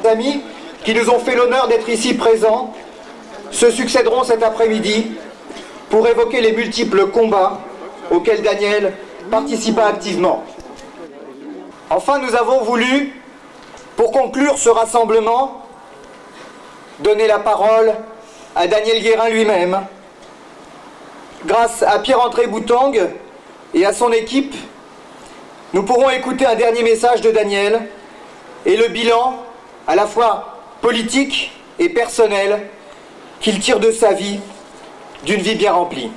amis qui nous ont fait l'honneur d'être ici présents se succéderont cet après-midi pour évoquer les multiples combats auxquels Daniel participa activement. Enfin, nous avons voulu, pour conclure ce rassemblement, donner la parole à Daniel Guérin lui-même. Grâce à Pierre-André Boutang et à son équipe, nous pourrons écouter un dernier message de Daniel et le bilan, à la fois politique et personnel, qu'il tire de sa vie, d'une vie bien remplie.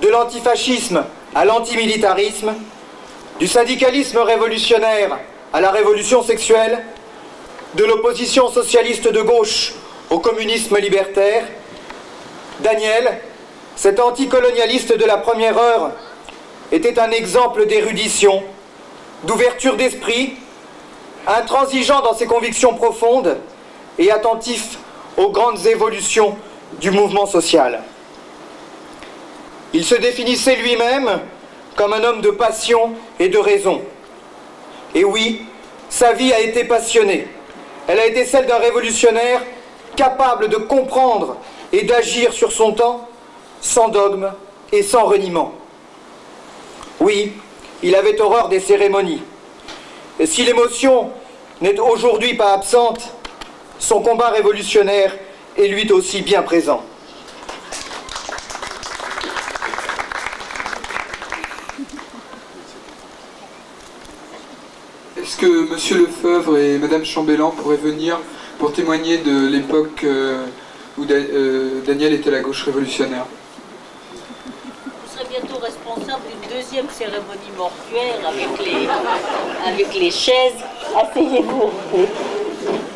De l'antifascisme à l'antimilitarisme, du syndicalisme révolutionnaire à la révolution sexuelle, de l'opposition socialiste de gauche au communisme libertaire, Daniel, cet anticolonialiste de la première heure, était un exemple d'érudition, d'ouverture d'esprit, intransigeant dans ses convictions profondes et attentif aux grandes évolutions du mouvement social. Il se définissait lui-même comme un homme de passion et de raison. Et oui, sa vie a été passionnée. Elle a été celle d'un révolutionnaire capable de comprendre et d'agir sur son temps sans dogme et sans reniement. Oui, il avait horreur des cérémonies. Et si l'émotion n'est aujourd'hui pas absente, son combat révolutionnaire est lui aussi bien présent. Est-ce que Monsieur Lefebvre et Madame Chambellan pourraient venir pour témoigner de l'époque où Daniel était à la gauche révolutionnaire? Vous serez bientôt responsable d'une deuxième cérémonie mortuaire avec les chaises. Asseyez-vous.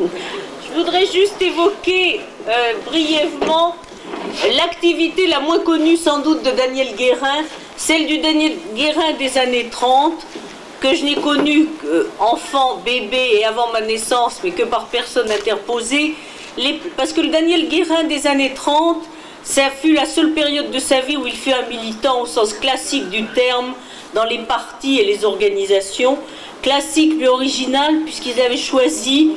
Je voudrais juste évoquer brièvement l'activité la moins connue sans doute de Daniel Guérin, celle du Daniel Guérin des années 30, que je n'ai connu qu'enfant, bébé et avant ma naissance, mais que par personne interposée, parce que le Daniel Guérin des années 30, ça fut la seule période de sa vie où il fut un militant au sens classique du terme, dans les partis et les organisations, classique mais original, puisqu'ils avaient choisi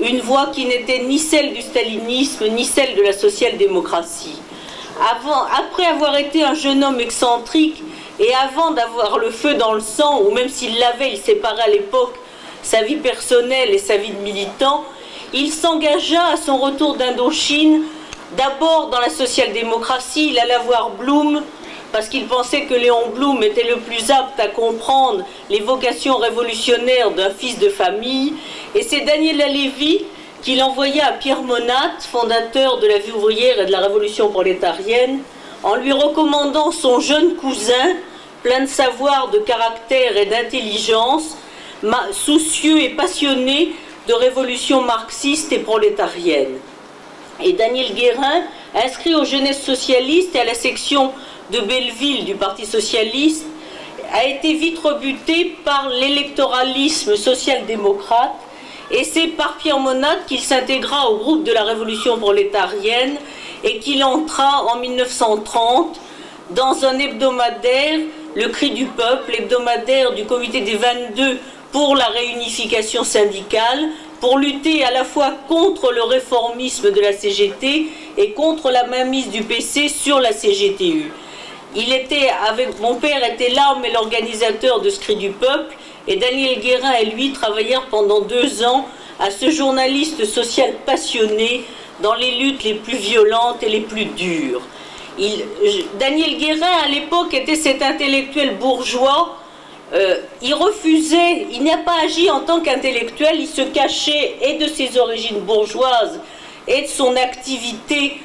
une voie qui n'était ni celle du stalinisme, ni celle de la social-démocratie. Après avoir été un jeune homme excentrique, et avant d'avoir le feu dans le sang, ou même s'il l'avait, il séparait à l'époque sa vie personnelle et sa vie de militant, il s'engagea à son retour d'Indochine, d'abord dans la social-démocratie. Il alla voir Blum, parce qu'il pensait que Léon Blum était le plus apte à comprendre les vocations révolutionnaires d'un fils de famille. Et c'est Daniel Halévy qui l'envoya à Pierre Monat, fondateur de la Vie ouvrière et de la Révolution prolétarienne, en lui recommandant son jeune cousin, plein de savoir, de caractère et d'intelligence, soucieux et passionné de révolution marxiste et prolétarienne. Et Daniel Guérin, inscrit aux jeunesses socialistes et à la section de Belleville du Parti socialiste, a été vite rebuté par l'électoralisme social-démocrate, et c'est par Pierre Monat qu'il s'intégra au groupe de la révolution prolétarienne et qu'il entra en 1930 dans un hebdomadaire, Le Cri du Peuple, hebdomadaire du comité des 22 pour la réunification syndicale, pour lutter à la fois contre le réformisme de la CGT et contre la mainmise du PC sur la CGTU. Mon père était l'âme et l'organisateur de ce Cri du Peuple, et Daniel Guérin et lui travaillèrent pendant 2 ans à ce journaliste social passionné dans les luttes les plus violentes et les plus dures. Daniel Guérin, à l'époque, était cet intellectuel bourgeois. Il refusait, il n'a pas agi en tant qu'intellectuel, il se cachait et de ses origines bourgeoises et de son activité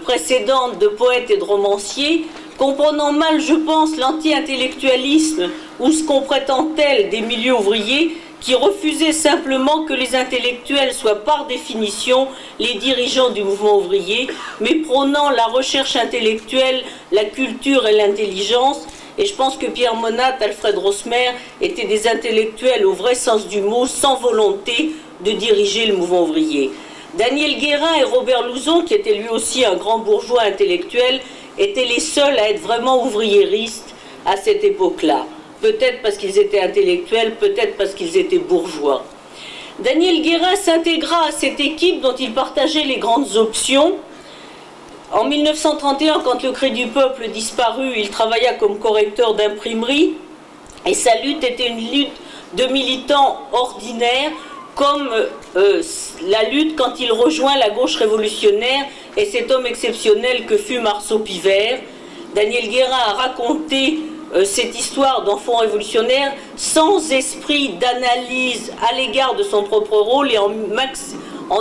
précédente de poète et de romancier, comprenant mal, je pense, l'anti-intellectualisme ou ce qu'on prétend-elle des milieux ouvriers, qui refusait simplement que les intellectuels soient par définition les dirigeants du mouvement ouvrier, mais prônant la recherche intellectuelle, la culture et l'intelligence. Et je pense que Pierre Monat, Alfred Rosmer étaient des intellectuels au vrai sens du mot, sans volonté de diriger le mouvement ouvrier. Daniel Guérin et Robert Louzon, qui était lui aussi un grand bourgeois intellectuel, étaient les seuls à être vraiment ouvriéristes à cette époque-là. Peut-être parce qu'ils étaient intellectuels, peut-être parce qu'ils étaient bourgeois. Daniel Guérin s'intégra à cette équipe dont il partageait les grandes options. En 1931, quand le Cri du Peuple disparut, il travailla comme correcteur d'imprimerie et sa lutte était une lutte de militants ordinaires comme la lutte quand il rejoint la gauche révolutionnaire et cet homme exceptionnel que fut Marceau Pivert. Daniel Guérin a raconté cette histoire d'enfant révolutionnaire sans esprit d'analyse à l'égard de son propre rôle et en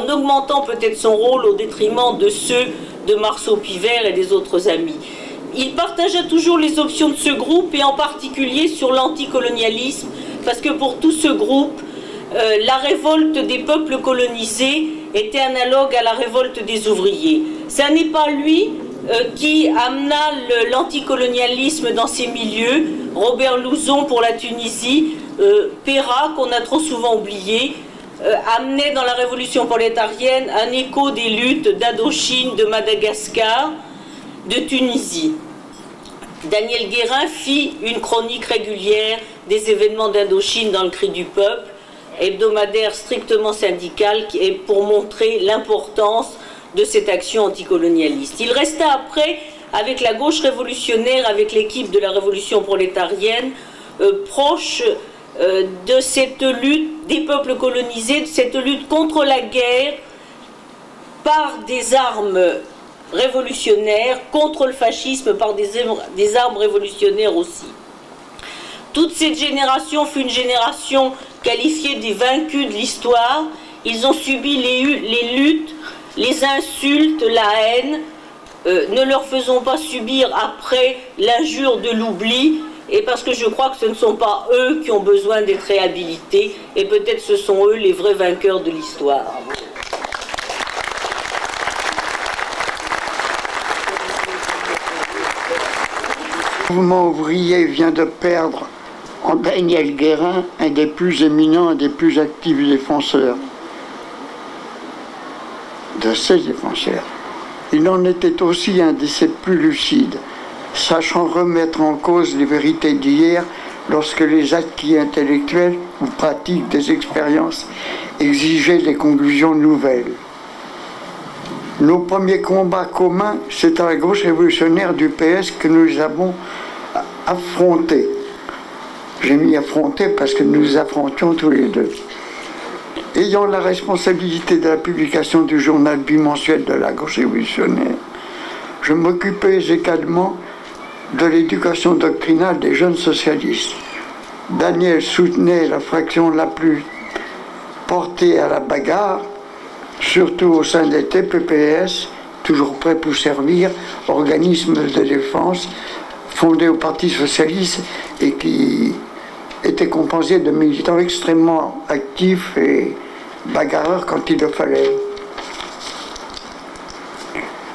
augmentant peut-être son rôle au détriment de ceux de Marceau Pivert et des autres amis. Il partagea toujours les options de ce groupe et en particulier sur l'anticolonialisme parce que pour tout ce groupe, la révolte des peuples colonisés était analogue à la révolte des ouvriers. Ce n'est pas lui qui amena l'anticolonialisme dans ces milieux, Robert Louzon pour la Tunisie, Péra, qu'on a trop souvent oublié, amenait dans la révolution prolétarienne un écho des luttes d'Indochine, de Madagascar, de Tunisie. Daniel Guérin fit une chronique régulière des événements d'Indochine dans le Cri du Peuple, hebdomadaire strictement syndical, pour montrer l'importance de cette action anticolonialiste. Il resta après avec la gauche révolutionnaire, avec l'équipe de la révolution prolétarienne, proche de cette lutte des peuples colonisés, de cette lutte contre la guerre par des armes révolutionnaires, contre le fascisme par des armes révolutionnaires aussi. Toute cette génération fut une génération qualifiée des vaincus de l'histoire. Ils ont subi les luttes, les insultes, la haine. Ne leur faisons pas subir après l'injure de l'oubli, et parce que je crois que ce ne sont pas eux qui ont besoin d'être réhabilités, et peut-être ce sont eux les vrais vainqueurs de l'histoire. Le mouvement ouvrier vient de perdre en Daniel Guérin un des plus éminents, un des plus actifs défenseurs. De ses défenseurs. Il en était aussi un de ses plus lucides, sachant remettre en cause les vérités d'hier lorsque les acquis intellectuels ou pratiques des expériences exigeaient des conclusions nouvelles. Nos premiers combats communs, c'est à la gauche révolutionnaire du PS que nous avons affrontés. J'ai mis affronter parce que nous affrontions tous les deux. Ayant la responsabilité de la publication du journal bimensuel de la gauche révolutionnaire, je m'occupais également de l'éducation doctrinale des jeunes socialistes. Daniel soutenait la fraction la plus portée à la bagarre, surtout au sein des TPPS, toujours prêts pour servir, organisme de défense fondé au Parti socialiste et qui était composé de militants extrêmement actifs et bagarreurs quand il le fallait.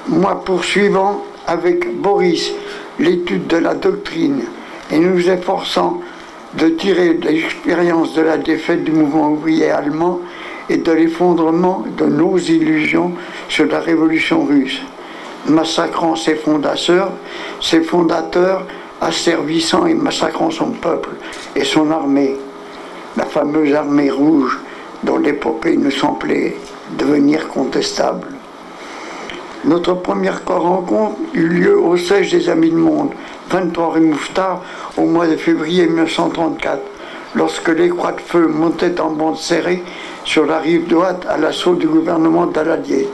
Moi, poursuivant avec Boris l'étude de la doctrine et nous efforçant de tirer l'expérience de la défaite du mouvement ouvrier allemand et de l'effondrement de nos illusions sur la révolution russe, massacrant ses fondateurs, asservissant et massacrant son peuple et son armée, la fameuse armée rouge dont l'épopée nous semblait devenir contestable. Notre première rencontre eut lieu au siège des Amis du Monde, 23 rue Mouffetard, au mois de février 1934, lorsque les croix de feu montaient en bande serrée sur la rive droite à l'assaut du gouvernement Daladier.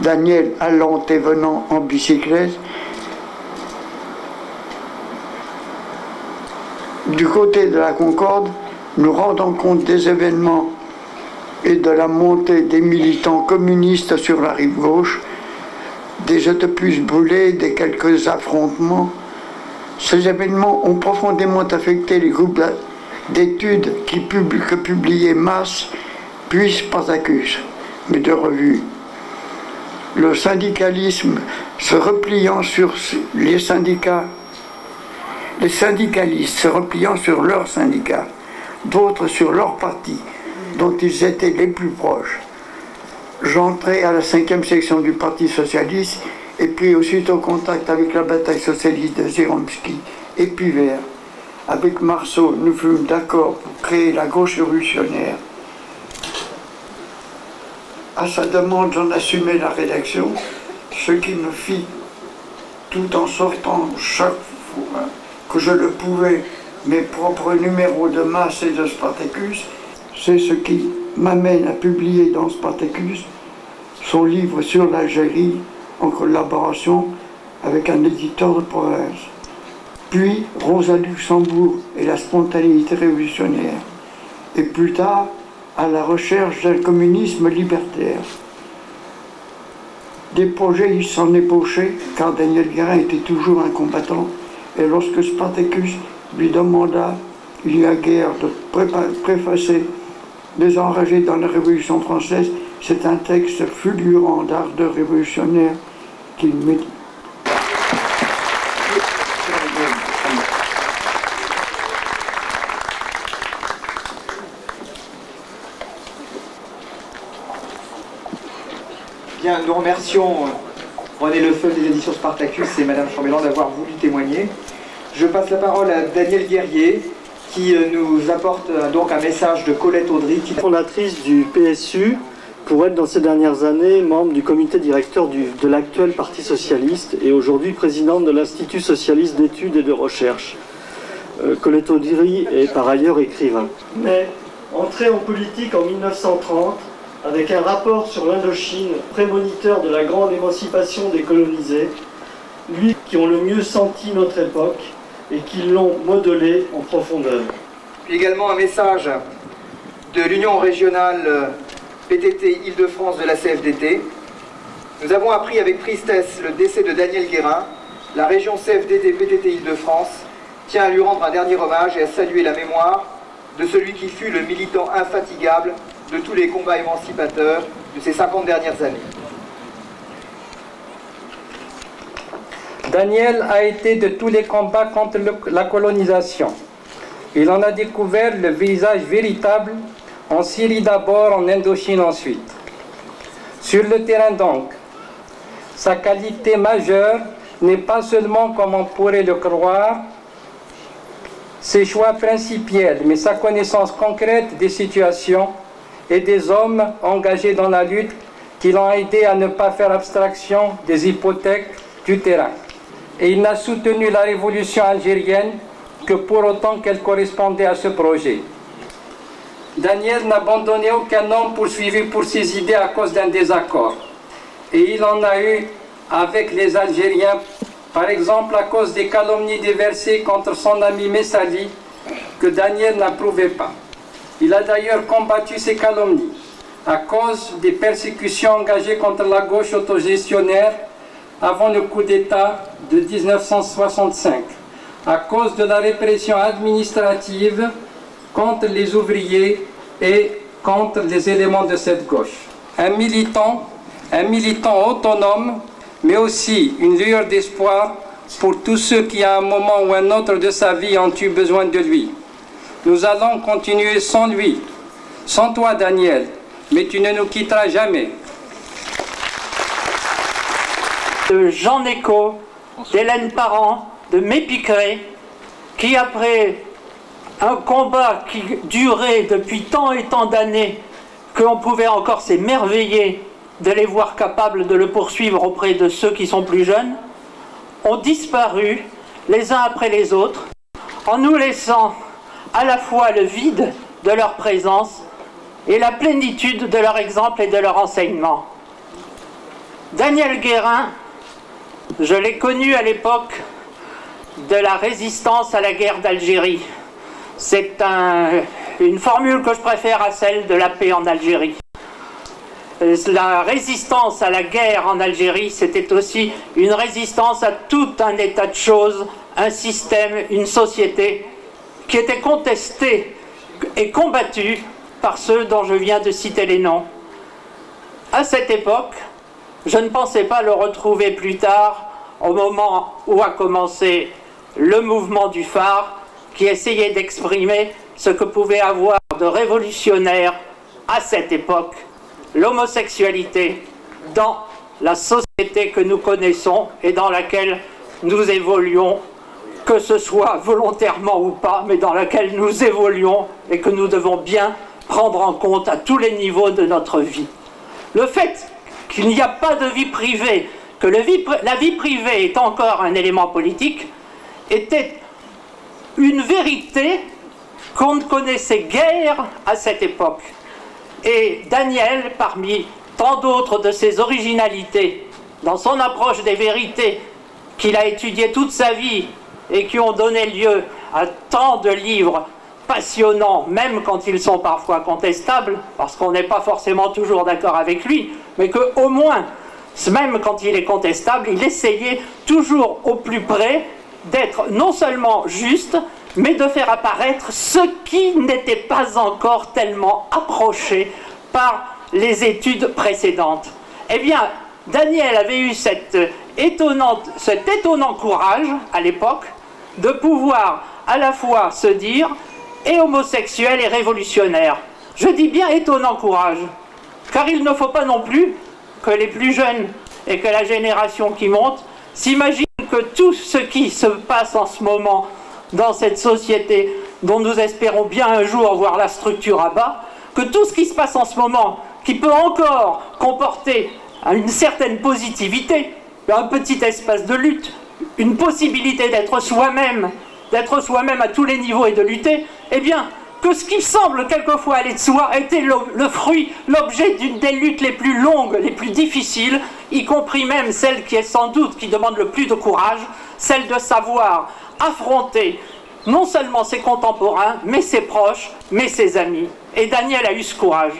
Daniel allant et venant en bicyclette. Du côté de la Concorde, nous rendant compte des événements et de la montée des militants communistes sur la rive gauche, des autobus brûlés, des quelques affrontements. Ces événements ont profondément affecté les groupes d'études que publiaient Masse, puis Spartacus, mais de revues. Le syndicalisme se repliant sur les syndicats, les syndicalistes se repliant sur leurs syndicats, d'autres sur leur parti, dont ils étaient les plus proches. J'entrai à la 5e section du Parti socialiste et pris aussitôt contact avec la bataille socialiste de Zéromski et Pivert. Avec Marceau, nous fûmes d'accord pour créer la gauche révolutionnaire. À sa demande, j'en assumais la rédaction, ce qui me fit, tout en sortant chaque fois que je le pouvais, mes propres numéros de Masse et de Spartacus. C'est ce qui m'amène à publier dans Spartacus son livre sur l'Algérie en collaboration avec un éditeur de province. Puis Rosa Luxembourg et la spontanéité révolutionnaire. Et plus tard, à la recherche d'un communisme libertaire. Des projets, il s'en épauchait, car Daniel Guérin était toujours un combattant. Et lorsque Spartacus lui demanda, il y a guerre, de préfacer Les enragés dans la Révolution française, c'est un texte fulgurant d'ardeur révolutionnaire qu'il médite. Bien, nous remercions René Lefebvre des éditions Spartacus et Madame Chambellan d'avoir voulu témoigner. Je passe la parole à Daniel Guerrier qui nous apporte donc un message de Colette Audry, qui est fondatrice du PSU, pour être dans ces dernières années membre du comité directeur de l'actuel Parti Socialiste et aujourd'hui présidente de l'Institut Socialiste d'études et de recherche. Colette Audry est par ailleurs écrivain. Mais entré en politique en 1930, avec un rapport sur l'Indochine prémoniteur de la grande émancipation des colonisés, lui qui ont le mieux senti notre époque et qui l'ont modelé en profondeur. Puis également un message de l'Union régionale PTT Île-de-France de la CFDT. Nous avons appris avec tristesse le décès de Daniel Guérin. La région CFDT PTT Île-de-France tient à lui rendre un dernier hommage et à saluer la mémoire de celui qui fut le militant infatigable de tous les combats émancipateurs de ces 50 dernières années. Daniel a été de tous les combats contre la colonisation. Il en a découvert le visage véritable en Syrie d'abord, en Indochine ensuite. Sur le terrain donc, sa qualité majeure n'est pas seulement, comme on pourrait le croire, ses choix principiels, mais sa connaissance concrète des situations et des hommes engagés dans la lutte qui l'ont aidé à ne pas faire abstraction des hypothèques du terrain. Et il n'a soutenu la révolution algérienne que pour autant qu'elle correspondait à ce projet. Daniel n'a abandonné aucun homme poursuivi pour ses idées à cause d'un désaccord. Et il en a eu avec les Algériens, par exemple à cause des calomnies déversées contre son ami Messali, que Daniel n'approuvait pas. Il a d'ailleurs combattu ces calomnies à cause des persécutions engagées contre la gauche autogestionnaire avant le coup d'État de 1965, à cause de la répression administrative contre les ouvriers et contre les éléments de cette gauche. Un militant autonome, mais aussi une lueur d'espoir pour tous ceux qui, à un moment ou un autre de sa vie, ont eu besoin de lui. Nous allons continuer sans lui, sans toi, Daniel, mais tu ne nous quitteras jamais. De Jean Néco, d'Hélène Parent, de Mépiqueret, qui après un combat qui durait depuis tant et tant d'années, qu'on pouvait encore s'émerveiller de les voir capables de le poursuivre auprès de ceux qui sont plus jeunes, ont disparu les uns après les autres, en nous laissant à la fois le vide de leur présence et la plénitude de leur exemple et de leur enseignement. Daniel Guérin, je l'ai connu à l'époque de la résistance à la guerre d'Algérie. C'est une formule que je préfère à celle de la paix en Algérie. La résistance à la guerre en Algérie, c'était aussi une résistance à tout un état de choses, un système, une société qui était contestée et combattue par ceux dont je viens de citer les noms. À cette époque, je ne pensais pas le retrouver plus tard, au moment où a commencé le mouvement du phare, qui essayait d'exprimer ce que pouvait avoir de révolutionnaire à cette époque l'homosexualité dans la société que nous connaissons et dans laquelle nous évoluons, que ce soit volontairement ou pas, mais dans laquelle nous évoluons et que nous devons bien prendre en compte à tous les niveaux de notre vie. Le fait qu'il n'y a pas de vie privée, que la vie privée est encore un élément politique, était une vérité qu'on ne connaissait guère à cette époque. Et Daniel, parmi tant d'autres de ses originalités, dans son approche des vérités qu'il a étudiées toute sa vie et qui ont donné lieu à tant de livres passionnants, même quand ils sont parfois contestables, parce qu'on n'est pas forcément toujours d'accord avec lui, mais qu'au moins, même quand il est contestable, il essayait toujours au plus près d'être non seulement juste, mais de faire apparaître ce qui n'était pas encore tellement approché par les études précédentes. Eh bien, Daniel avait eu cet étonnant courage, à l'époque, de pouvoir à la fois se dire et homosexuel et révolutionnaire. Je dis bien étonnant courage, car il ne faut pas non plus que les plus jeunes et que la génération qui monte s'imaginent que tout ce qui se passe en ce moment dans cette société, dont nous espérons bien un jour voir la structure à bas, que tout ce qui se passe en ce moment, qui peut encore comporter une certaine positivité, un petit espace de lutte, une possibilité d'être soi-même à tous les niveaux et de lutter, eh bien, que ce qui semble quelquefois aller de soi était le fruit, l'objet d'une des luttes les plus longues, les plus difficiles, y compris même celle qui est sans doute, qui demande le plus de courage, celle de savoir affronter non seulement ses contemporains, mais ses proches, mais ses amis. Et Daniel a eu ce courage.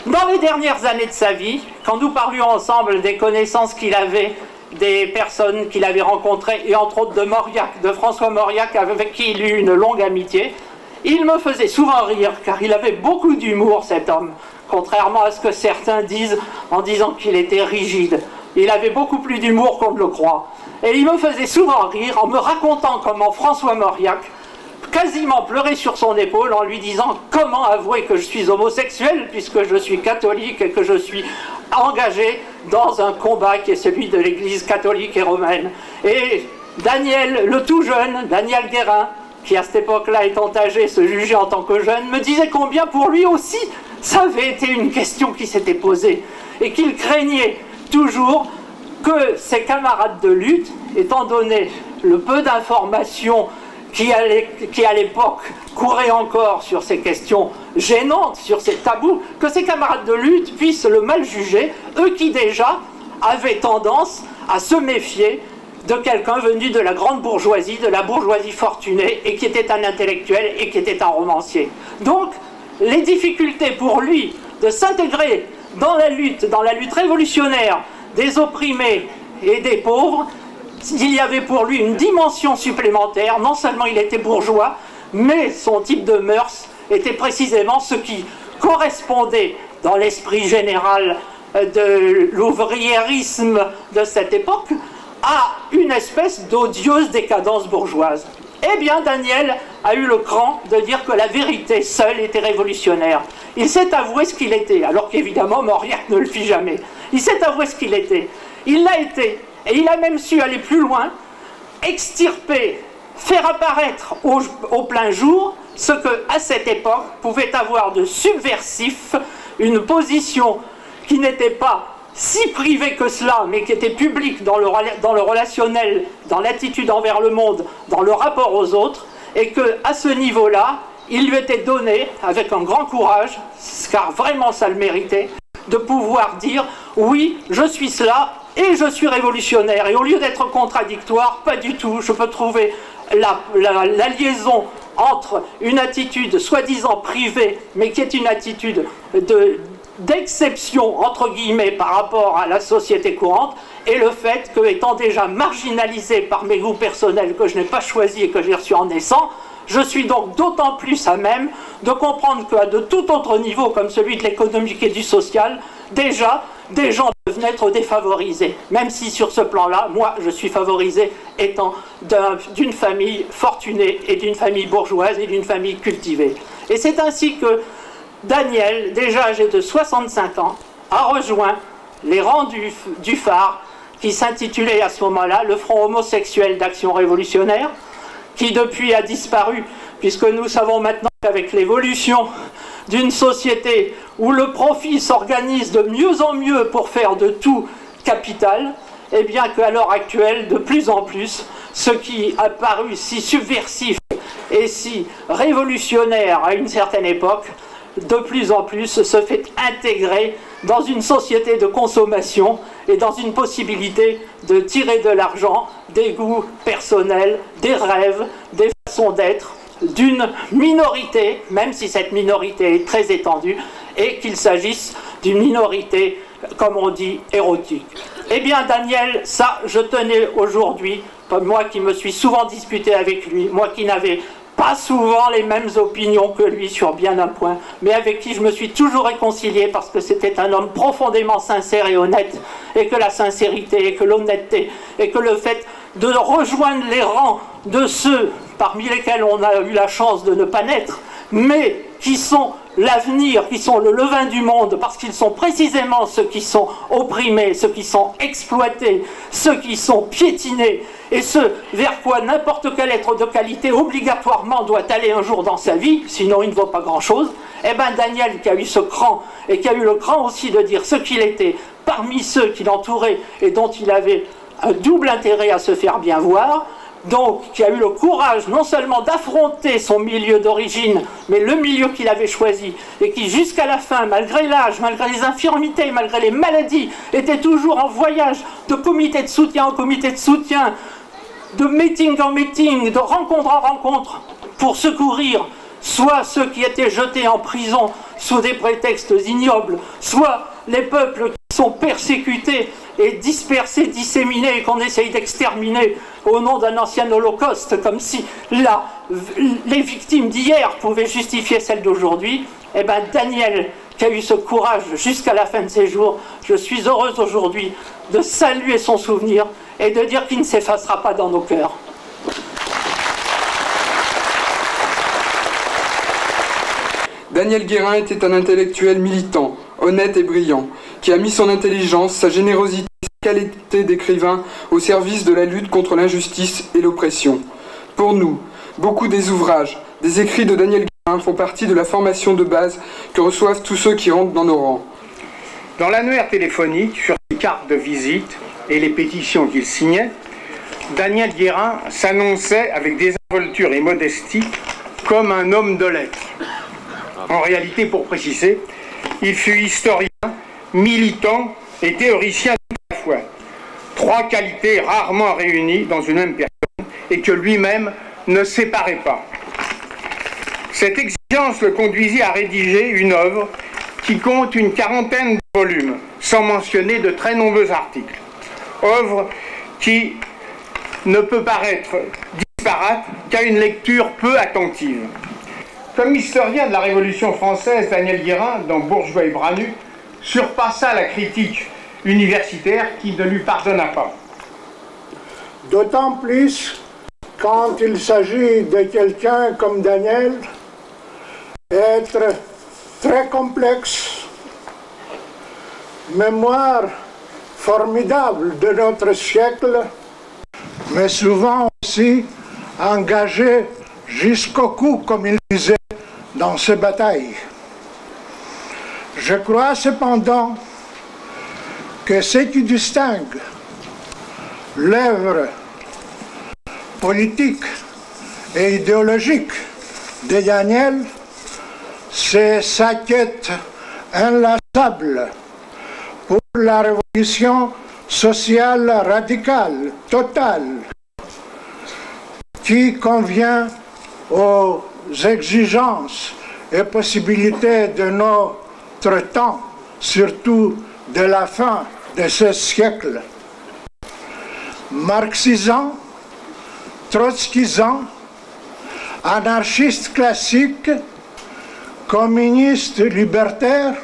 Dans les dernières années de sa vie, quand nous parlions ensemble des connaissances qu'il avait, des personnes qu'il avait rencontrées, et entre autres de Mauriac, de François Mauriac, avec qui il eut une longue amitié, il me faisait souvent rire, car il avait beaucoup d'humour, cet homme, contrairement à ce que certains disent en disant qu'il était rigide. Il avait beaucoup plus d'humour qu'on ne le croit. Et il me faisait souvent rire en me racontant comment François Mauriac quasiment pleurait sur son épaule en lui disant « Comment avouer que je suis homosexuel puisque je suis catholique et que je suis engagé dans un combat qui est celui de l'Église catholique et romaine ?» Et Daniel, le tout jeune, Daniel Guérin, qui à cette époque-là étant âgé se jugeait en tant que jeune, me disait combien pour lui aussi ça avait été une question qui s'était posée et qu'il craignait toujours que ses camarades de lutte, étant donné le peu d'informations qui à l'époque couraient encore sur ces questions gênantes, sur ces tabous, que ses camarades de lutte puissent le mal juger, eux qui déjà avaient tendance à se méfier de quelqu'un venu de la grande bourgeoisie, de la bourgeoisie fortunée, et qui était un intellectuel et qui était un romancier. Donc, les difficultés pour lui de s'intégrer dans la lutte révolutionnaire des opprimés et des pauvres, il y avait pour lui une dimension supplémentaire. Non seulement il était bourgeois, mais son type de mœurs était précisément ce qui correspondait dans l'esprit général de l'ouvriérisme de cette époque à une espèce d'odieuse décadence bourgeoise. Eh bien, Daniel a eu le cran de dire que la vérité seule était révolutionnaire. Il s'est avoué ce qu'il était, alors qu'évidemment Mauriac ne le fit jamais. Il s'est avoué ce qu'il était. Il l'a été, et il a même su aller plus loin, extirper, faire apparaître au plein jour ce que, à cette époque, pouvait avoir de subversif, une position qui n'était pas si privée que cela, mais qui était publique dans le relationnel, dans l'attitude envers le monde, dans le rapport aux autres, et qu'à ce niveau-là, il lui était donné, avec un grand courage, car vraiment ça le méritait, de pouvoir dire « Oui, je suis cela et je suis révolutionnaire ». Et au lieu d'être contradictoire, pas du tout, je peux trouver la liaison entre une attitude soi-disant privée, mais qui est une attitude d'exception, entre guillemets, par rapport à la société courante, et le fait que, étant déjà marginalisé par mes goûts personnels que je n'ai pas choisis et que j'ai reçus en naissant, je suis donc d'autant plus à même de comprendre qu'à de tout autre niveau, comme celui de l'économique et du social, déjà, des gens peuvent naître défavorisés. Même si sur ce plan-là, moi, je suis favorisé étant d'une famille fortunée et d'une famille bourgeoise et d'une famille cultivée. Et c'est ainsi que Daniel, déjà âgé de 65 ans, a rejoint les rangs du phare, qui s'intitulait à ce moment-là le Front homosexuel d'action révolutionnaire, qui depuis a disparu, puisque nous savons maintenant qu'avec l'évolution d'une société où le profit s'organise de mieux en mieux pour faire de tout capital, et bien qu'à l'heure actuelle, de plus en plus, ce qui a paru si subversif et si révolutionnaire à une certaine époque, de plus en plus se fait intégrer dans une société de consommation et dans une possibilité de tirer de l'argent, des goûts personnels, des rêves, des façons d'être d'une minorité, même si cette minorité est très étendue, et qu'il s'agisse d'une minorité, comme on dit, érotique. Eh bien, Daniel, ça, je tenais aujourd'hui, moi qui me suis souvent disputé avec lui, moi qui n'avais pas souvent les mêmes opinions que lui sur bien un point, mais avec qui je me suis toujours réconcilié parce que c'était un homme profondément sincère et honnête, et que la sincérité, et que l'honnêteté, et que le fait de rejoindre les rangs de ceux parmi lesquels on a eu la chance de ne pas naître, mais qui sont l'avenir, qui sont le levain du monde, parce qu'ils sont précisément ceux qui sont opprimés, ceux qui sont exploités, ceux qui sont piétinés, et ceux vers quoi n'importe quel être de qualité obligatoirement doit aller un jour dans sa vie, sinon il ne vaut pas grand-chose. Eh bien Daniel, qui a eu ce cran, et qui a eu le cran aussi de dire ce qu'il était, parmi ceux qui l'entouraient, et dont il avait un double intérêt à se faire bien voir, donc qui a eu le courage non seulement d'affronter son milieu d'origine, mais le milieu qu'il avait choisi, et qui jusqu'à la fin, malgré l'âge, malgré les infirmités, malgré les maladies, était toujours en voyage de comité de soutien en comité de soutien, de meeting en meeting, de rencontre en rencontre, pour secourir soit ceux qui étaient jetés en prison sous des prétextes ignobles, soit les peuples qui sont persécutés et dispersés, disséminés, et qu'on essaye d'exterminer au nom d'un ancien holocauste, comme si les victimes d'hier pouvaient justifier celles d'aujourd'hui. Eh bien Daniel, qui a eu ce courage jusqu'à la fin de ses jours, je suis heureuse aujourd'hui de saluer son souvenir et de dire qu'il ne s'effacera pas dans nos cœurs. Daniel Guérin était un intellectuel militant, honnête et brillant, qui a mis son intelligence, sa générosité, sa qualité d'écrivain au service de la lutte contre l'injustice et l'oppression. Pour nous, beaucoup des ouvrages, des écrits de Daniel Guérin font partie de la formation de base que reçoivent tous ceux qui rentrent dans nos rangs. Dans l'annuaire téléphonique, sur ses cartes de visite et les pétitions qu'il signait, Daniel Guérin s'annonçait avec désinvolture et modestie comme un homme de lettres. En réalité, pour préciser, il fut historien, militant et théoricien tout à la fois. Trois qualités rarement réunies dans une même personne et que lui-même ne séparait pas. Cette exigence le conduisit à rédiger une œuvre qui compte une quarantaine de volumes, sans mentionner de très nombreux articles. Œuvre qui ne peut paraître disparate qu'à une lecture peu attentive. Comme historien de la Révolution française, Daniel Guérin, dans Bourgeois et bras nus, surpassa la critique universitaire qui ne lui pardonna pas. D'autant plus quand il s'agit de quelqu'un comme Daniel, être très complexe, mémoire formidable de notre siècle, mais souvent aussi engagé jusqu'au cou, comme il disait dans ses batailles. Je crois cependant que ce qui distingue l'œuvre politique et idéologique de Daniel, c'est sa quête inlassable pour la révolution sociale radicale, totale, qui convient aux exigences et possibilités de notre temps, surtout de la fin de ce siècle. Marxisant, trotskisant, anarchiste classique, communiste libertaire,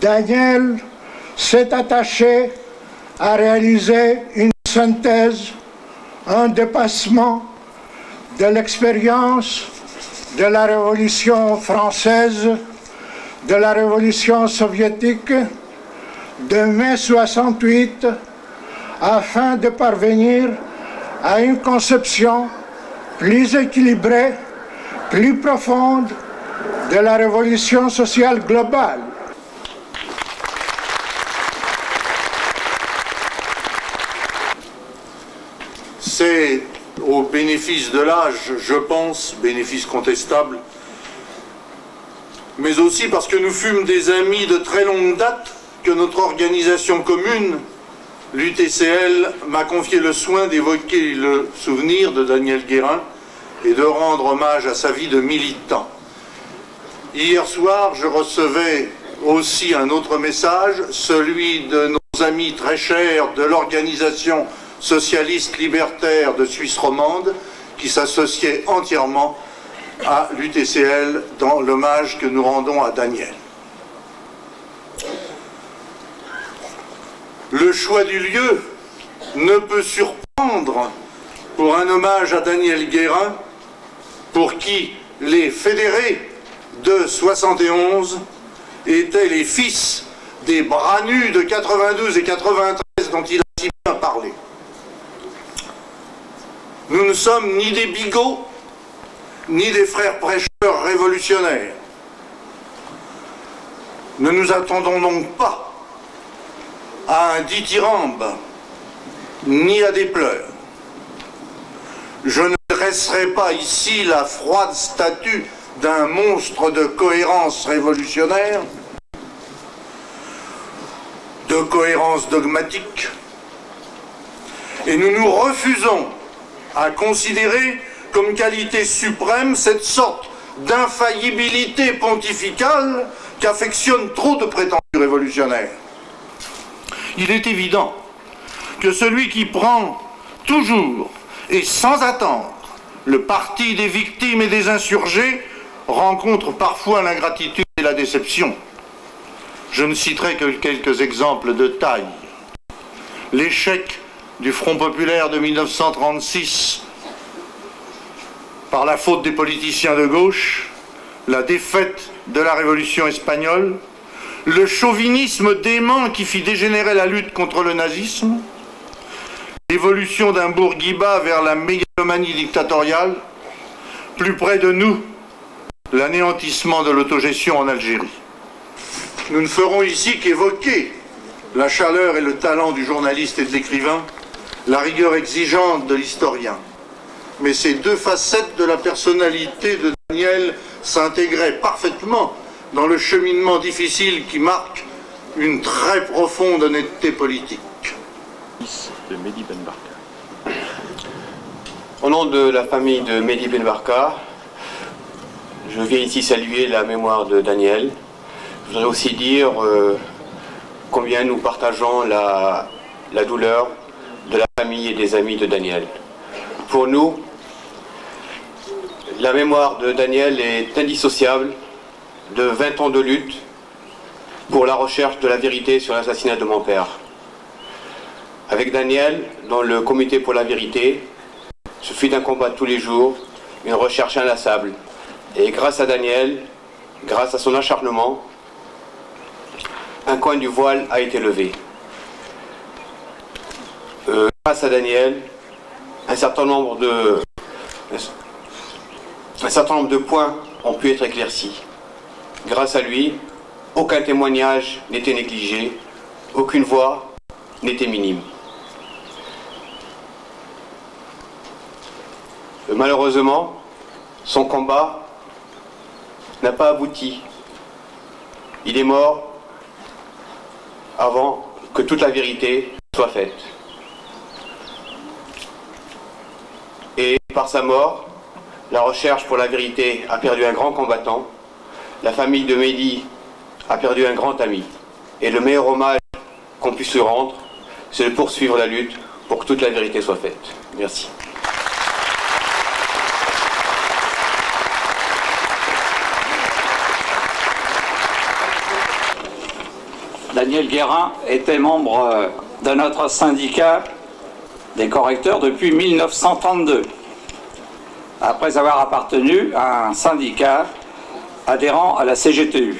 Daniel s'est attaché à réaliser une synthèse, un dépassement de l'expérience de la Révolution française, de la Révolution soviétique, de mai 68, afin de parvenir à une conception plus équilibrée, plus profonde de la révolution sociale globale. C'est au bénéfice de l'âge, je pense, bénéfice contestable, mais aussi parce que nous fûmes des amis de très longue date, que notre organisation commune, l'UTCL, m'a confié le soin d'évoquer le souvenir de Daniel Guérin et de rendre hommage à sa vie de militant. Hier soir, je recevais aussi un autre message, celui de nos amis très chers de l'organisation socialiste libertaire de Suisse romande, qui s'associait entièrement à l'UTCL dans l'hommage que nous rendons à Daniel. Le choix du lieu ne peut surprendre pour un hommage à Daniel Guérin, pour qui les fédérés de 71 étaient les fils des bras nus de 92 et 93 dont il a si bien parlé. Nous ne sommes ni des bigots, ni des frères prêcheurs révolutionnaires. Ne nous attendons donc pas à un dithyrambe, ni à des pleurs. Je ne dresserai pas ici la froide statue d'un monstre de cohérence révolutionnaire, de cohérence dogmatique, et nous nous refusons à considérer comme qualité suprême cette sorte d'infaillibilité pontificale qu'affectionnent trop de prétendus révolutionnaires. Il est évident que celui qui prend toujours et sans attendre le parti des victimes et des insurgés rencontre parfois l'ingratitude et la déception. Je ne citerai que quelques exemples de taille. L'échec du Front populaire de 1936 par la faute des politiciens de gauche, la défaite de la Révolution espagnole, le chauvinisme dément qui fit dégénérer la lutte contre le nazisme, l'évolution d'un Bourguiba vers la mégalomanie dictatoriale, plus près de nous, l'anéantissement de l'autogestion en Algérie. Nous ne ferons ici qu'évoquer la chaleur et le talent du journaliste et de l'écrivain, la rigueur exigeante de l'historien. Mais ces deux facettes de la personnalité de Daniel s'intégraient parfaitement dans le cheminement difficile qui marque une très profonde honnêteté politique. De Mehdi Ben Barka. Au nom de la famille de Mehdi Ben Barka, je viens ici saluer la mémoire de Daniel. Je voudrais aussi dire combien nous partageons la douleur de la famille et des amis de Daniel. Pour nous, la mémoire de Daniel est indissociable de 20 ans de lutte pour la recherche de la vérité sur l'assassinat de mon père. Avec Daniel, dans le comité pour la vérité, ce fut un combat tous les jours, une recherche inlassable. Et grâce à Daniel, grâce à son acharnement, un coin du voile a été levé. Grâce à Daniel, un certain nombre de points ont pu être éclaircis. Grâce à lui, aucun témoignage n'était négligé, aucune voix n'était minime. Malheureusement, son combat n'a pas abouti. Il est mort avant que toute la vérité soit faite. Et par sa mort, la recherche pour la vérité a perdu un grand combattant, la famille de Mehdi a perdu un grand ami. Et le meilleur hommage qu'on puisse lui rendre, c'est de poursuivre la lutte pour que toute la vérité soit faite. Merci. Daniel Guérin était membre de notre syndicat des correcteurs depuis 1932, après avoir appartenu à un syndicat adhérent à la CGTU.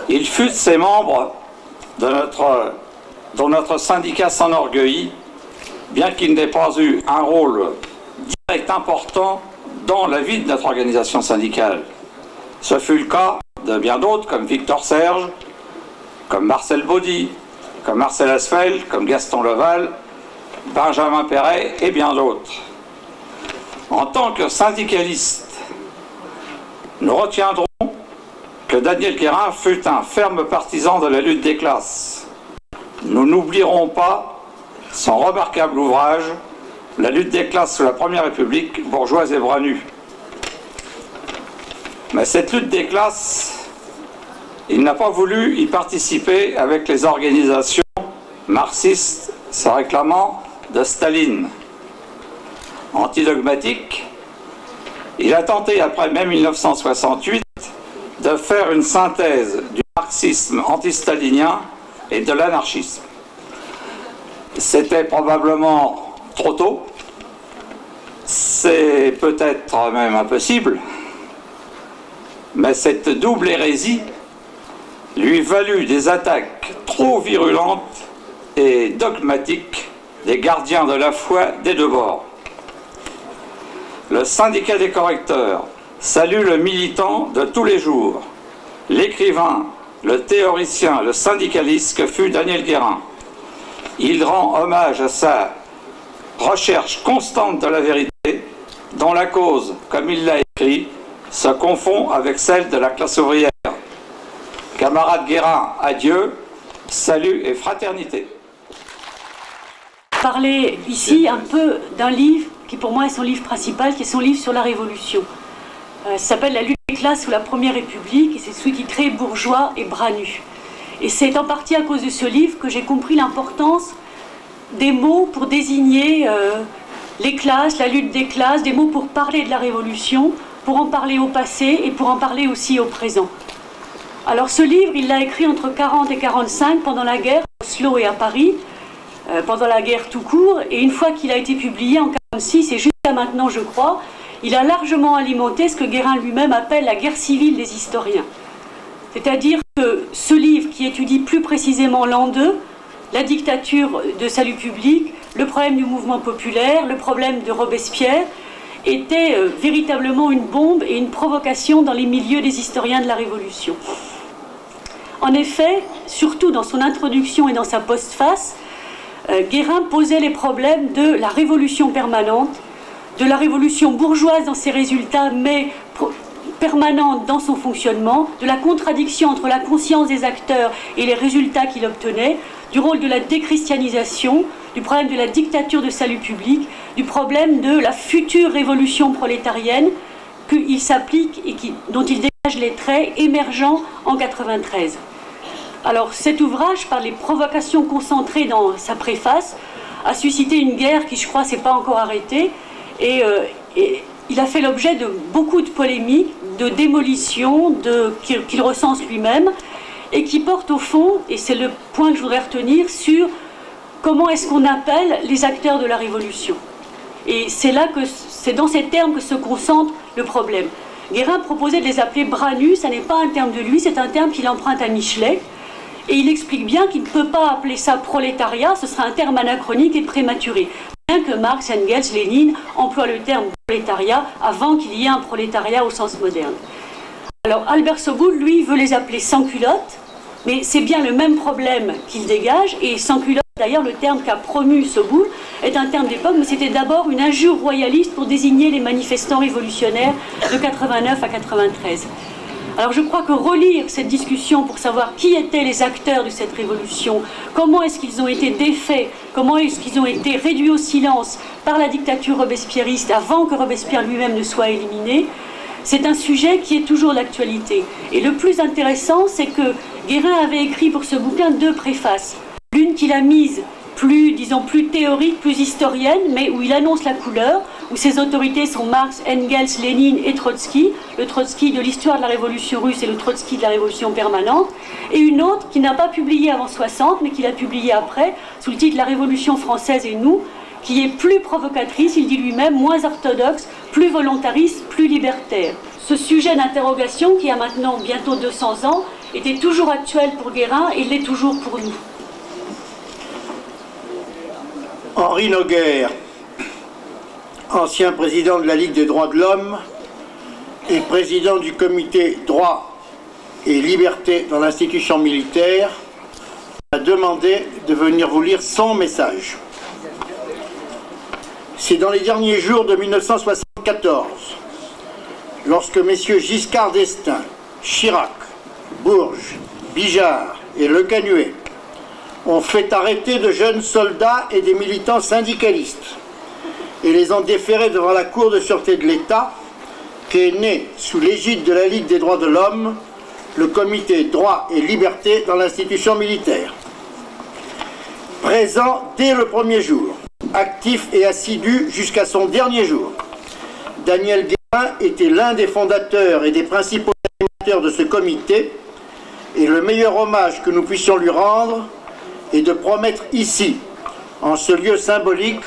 Il fut de ces membres dont notre syndicat s'enorgueillit, bien qu'il n'ait pas eu un rôle direct important dans la vie de notre organisation syndicale. Ce fut le cas de bien d'autres, comme Victor Serge, comme Marcel Baudy, comme Marcel Asfeld, comme Gaston Leval, Benjamin Perret et bien d'autres. En tant que syndicalistes, nous retiendrons que Daniel Guérin fut un ferme partisan de la lutte des classes. Nous n'oublierons pas son remarquable ouvrage « La lutte des classes sous la Première République, bourgeoise et bras nus ». Mais cette lutte des classes, il n'a pas voulu y participer avec les organisations marxistes se réclamant de Staline. Antidogmatique, il a tenté après mai 1968 de faire une synthèse du marxisme antistalinien et de l'anarchisme. C'était probablement trop tôt, c'est peut-être même impossible, mais cette double hérésie lui valut des attaques trop virulentes et dogmatiques des gardiens de la foi des deux bords. Le syndicat des correcteurs salue le militant de tous les jours, l'écrivain, le théoricien, le syndicaliste que fut Daniel Guérin. Il rend hommage à sa recherche constante de la vérité, dont la cause, comme il l'a écrit, se confond avec celle de la classe ouvrière. Camarade Guérin, adieu, salut et fraternité. Parler ici un peu d'un livre qui pour moi est son livre principal, qui est son livre sur la Révolution. Ça s'appelle La lutte des classes sous la Première République, et c'est celui qui crée bourgeois et bras nus. Et c'est en partie à cause de ce livre que j'ai compris l'importance des mots pour désigner les classes, la lutte des classes, des mots pour parler de la Révolution, pour en parler au passé et pour en parler aussi au présent. Alors ce livre, il l'a écrit entre 40 et 45 pendant la guerre, à Oslo et à Paris, pendant la guerre tout court, et une fois qu'il a été publié en 46 et jusqu'à maintenant je crois, il a largement alimenté ce que Guérin lui-même appelle la guerre civile des historiens. C'est-à-dire que ce livre qui étudie plus précisément l'an 2, la dictature de salut public, le problème du mouvement populaire, le problème de Robespierre, était véritablement une bombe et une provocation dans les milieux des historiens de la Révolution. En effet, surtout dans son introduction et dans sa postface, Guérin posait les problèmes de la révolution permanente, de la révolution bourgeoise dans ses résultats, mais permanente dans son fonctionnement, de la contradiction entre la conscience des acteurs et les résultats qu'il obtenait, du rôle de la déchristianisation, du problème de la dictature de salut public, du problème de la future révolution prolétarienne qu'il s'applique et dont il dégage les traits émergents en 93. Alors cet ouvrage, par les provocations concentrées dans sa préface, a suscité une guerre qui, je crois, s'est pas encore arrêtée, et il a fait l'objet de beaucoup de polémiques, de démolitions qu'il recense lui-même, et qui porte au fond, et c'est le point que je voudrais retenir, sur comment est-ce qu'on appelle les acteurs de la Révolution. Et c'est dans ces termes que se concentre le problème. Guérin proposait de les appeler bras nus, ça n'est pas un terme de lui, c'est un terme qu'il emprunte à Michelet, et il explique bien qu'il ne peut pas appeler ça prolétariat, ce serait un terme anachronique et prématuré. Bien que Marx, Engels, Lénine emploient le terme prolétariat avant qu'il y ait un prolétariat au sens moderne. Alors Albert Soboul, lui, veut les appeler sans-culottes, mais c'est bien le même problème qu'il dégage, et sans-culottes, d'ailleurs le terme qu'a promu Soboul, est un terme d'époque, mais c'était d'abord une injure royaliste pour désigner les manifestants révolutionnaires de 89 à 93. Alors je crois que relire cette discussion pour savoir qui étaient les acteurs de cette révolution, comment est-ce qu'ils ont été défaits, comment est-ce qu'ils ont été réduits au silence par la dictature robespierriste avant que Robespierre lui-même ne soit éliminé, c'est un sujet qui est toujours d'actualité. Et le plus intéressant, c'est que Guérin avait écrit pour ce bouquin 2 préfaces. L'une qu'il a mise plus théorique, plus historienne, mais où il annonce la couleur, où ses autorités sont Marx, Engels, Lénine et Trotsky, le Trotsky de l'histoire de la révolution russe et le Trotsky de la révolution permanente, et une autre qui n'a pas publié avant 60, mais qu'il a publié après, sous le titre La Révolution française et nous, qui est plus provocatrice, il dit lui-même, moins orthodoxe, plus volontariste, plus libertaire. Ce sujet d'interrogation, qui a maintenant bientôt 200 ans, était toujours actuel pour Guérin et l'est toujours pour nous. Henri Noguer, ancien président de la Ligue des droits de l'homme, et président du comité droit et liberté dans l'institution militaire, m'a demandé de venir vous lire son message. C'est dans les derniers jours de 1974, lorsque messieurs Giscard d'Estaing, Chirac, Bourges, Bijard et Le Canuet ont fait arrêter de jeunes soldats et des militants syndicalistes et les ont déférés devant la Cour de sûreté de l'État, qu'est né sous l'égide de la Ligue des droits de l'homme le comité droit et liberté dans l'institution militaire. Présent dès le premier jour, actif et assidu jusqu'à son dernier jour, Daniel Guérin était l'un des fondateurs et des principaux animateurs de ce comité, et le meilleur hommage que nous puissions lui rendre est de promettre ici, en ce lieu symbolique,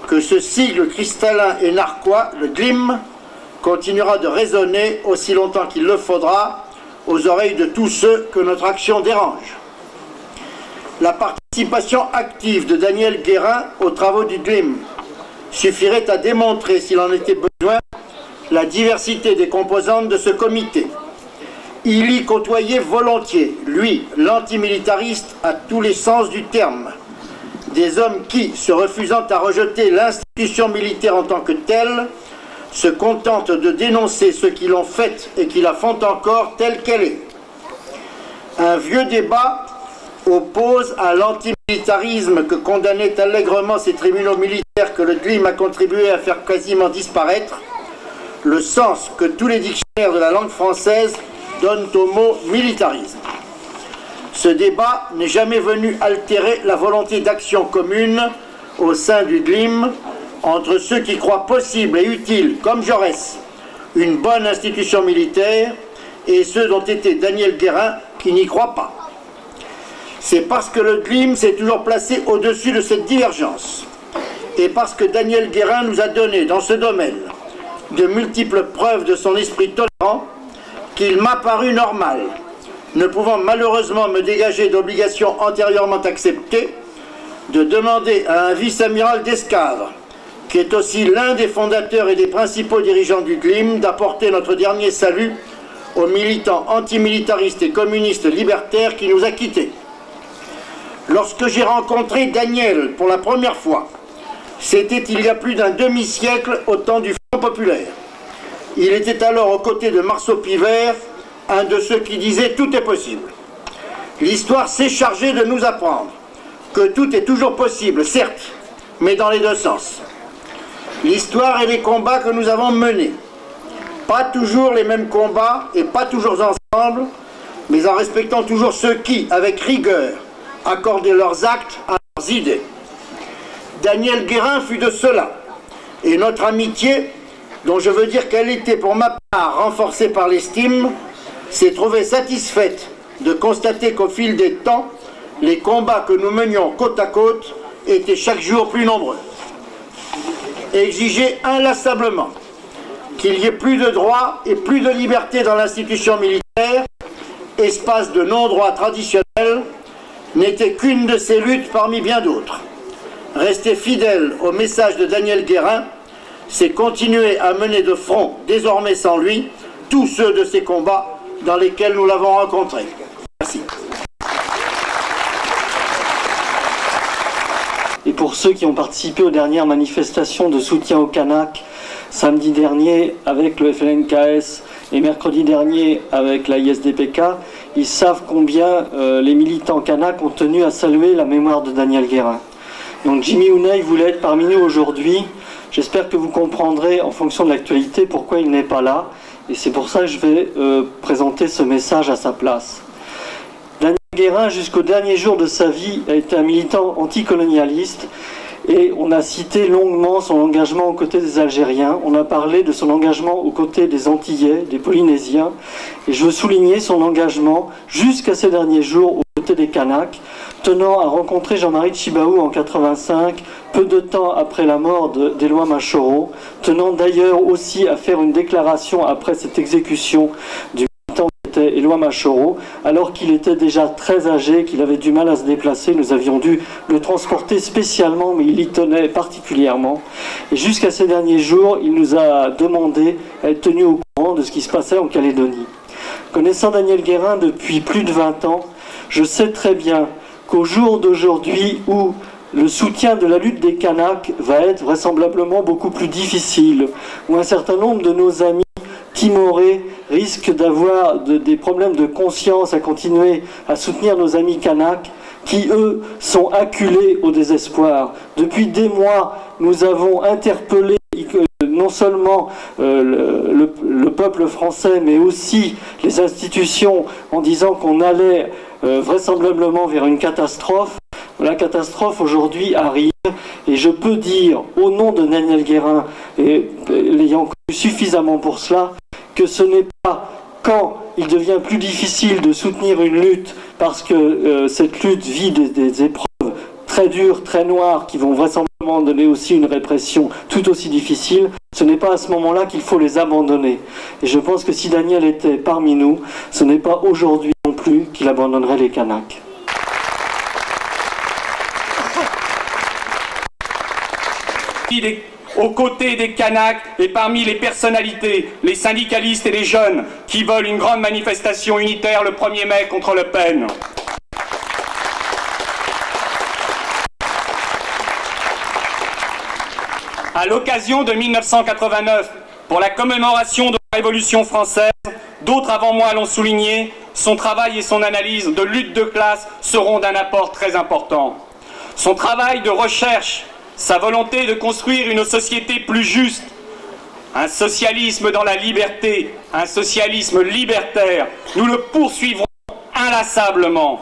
que ce sigle cristallin et narquois, le GLIM, continuera de résonner aussi longtemps qu'il le faudra aux oreilles de tous ceux que notre action dérange. La participation active de Daniel Guérin aux travaux du GLIM suffirait à démontrer, s'il en était besoin, la diversité des composantes de ce comité. Il y côtoyait volontiers, lui, l'antimilitariste à tous les sens du terme, des hommes qui, se refusant à rejeter l'institution militaire en tant que telle, se contentent de dénoncer ceux qui l'ont faite et qui la font encore telle qu'elle est. Un vieux débat oppose à l'antimilitarisme que condamnaient allègrement ces tribunaux militaires que le GLIM a contribué à faire quasiment disparaître, le sens que tous les dictionnaires de la langue française donnent au mot militarisme. Ce débat n'est jamais venu altérer la volonté d'action commune au sein du GLIM entre ceux qui croient possible et utile, comme Jaurès, une bonne institution militaire et ceux dont était Daniel Guérin qui n'y croient pas. C'est parce que le GLIM s'est toujours placé au-dessus de cette divergence et parce que Daniel Guérin nous a donné dans ce domaine de multiples preuves de son esprit tolérant qu'il m'a paru normal, ne pouvant malheureusement me dégager d'obligations antérieurement acceptées, de demander à un vice-amiral d'escadre, qui est aussi l'un des fondateurs et des principaux dirigeants du GLIM, d'apporter notre dernier salut aux militants antimilitaristes et communistes libertaires qui nous a quittés. Lorsque j'ai rencontré Daniel pour la première fois, c'était il y a plus d'un demi-siècle au temps du Front populaire. Il était alors aux côtés de Marceau Pivert, un de ceux qui disaient « tout est possible ». L'histoire s'est chargée de nous apprendre que tout est toujours possible, certes, mais dans les deux sens. L'histoire et les combats que nous avons menés, pas toujours les mêmes combats et pas toujours ensemble, mais en respectant toujours ceux qui, avec rigueur, accordaient leurs actes à leurs idées. Daniel Guérin fut de cela, et notre amitié, dont je veux dire qu'elle était pour ma part renforcée par l'estime, s'est trouvée satisfaite de constater qu'au fil des temps, les combats que nous menions côte à côte étaient chaque jour plus nombreux. Exiger inlassablement qu'il y ait plus de droits et plus de liberté dans l'institution militaire, espace de non-droit traditionnel, n'était qu'une de ces luttes parmi bien d'autres. Rester fidèle au message de Daniel Guérin, c'est continuer à mener de front, désormais sans lui, tous ceux de ces combats dans lesquels nous l'avons rencontré. Merci. Et pour ceux qui ont participé aux dernières manifestations de soutien aux Kanaks, samedi dernier avec le FLNKS et mercredi dernier avec la ISDPK, ils savent combien les militants Kanaks ont tenu à saluer la mémoire de Daniel Guérin. Donc Jimmy Ouney voulait être parmi nous aujourd'hui. J'espère que vous comprendrez en fonction de l'actualité pourquoi il n'est pas là. Et c'est pour ça que je vais présenter ce message à sa place. Daniel Guérin, jusqu'au dernier jour de sa vie, a été un militant anticolonialiste. Et on a cité longuement son engagement aux côtés des Algériens. On a parlé de son engagement aux côtés des Antillais, des Polynésiens. Et je veux souligner son engagement jusqu'à ces derniers jours aux côtés des Kanaks, tenant à rencontrer Jean-Marie Tjibaou en 85, peu de temps après la mort d'Éloi Machoro, tenant d'ailleurs aussi à faire une déclaration après cette exécution du militant qui était Éloi Machoro, alors qu'il était déjà très âgé, qu'il avait du mal à se déplacer. Nous avions dû le transporter spécialement, mais il y tenait particulièrement. Et jusqu'à ces derniers jours, il nous a demandé à être tenu au courant de ce qui se passait en Calédonie. Connaissant Daniel Guérin depuis plus de 20 ans, je sais très bien qu'au jour d'aujourd'hui où le soutien de la lutte des Kanaks va être vraisemblablement beaucoup plus difficile, où un certain nombre de nos amis timorés risquent d'avoir des problèmes de conscience à continuer à soutenir nos amis Kanaks, qui eux sont acculés au désespoir. Depuis des mois, nous avons interpellé non seulement le peuple français, mais aussi les institutions en disant qu'on allait vraisemblablement vers une catastrophe. La catastrophe aujourd'hui arrive et je peux dire au nom de Daniel Guérin, et l'ayant connu suffisamment pour cela, que ce n'est pas quand il devient plus difficile de soutenir une lutte parce que cette lutte vit des épreuves très dures, très noires, qui vont vraisemblablement donner aussi une répression tout aussi difficile, ce n'est pas à ce moment-là qu'il faut les abandonner. Et je pense que si Daniel était parmi nous, ce n'est pas aujourd'hui non plus qu'il abandonnerait les Kanaks. Aux côtés des Kanaks et parmi les personnalités, les syndicalistes et les jeunes qui veulent une grande manifestation unitaire le 1er mai contre Le Pen. À l'occasion de 1989, pour la commémoration de la Révolution française, d'autres avant moi l'ont souligné, son travail et son analyse de lutte de classe seront d'un apport très important. Son travail de recherche, sa volonté de construire une société plus juste, un socialisme dans la liberté, un socialisme libertaire, nous le poursuivrons inlassablement.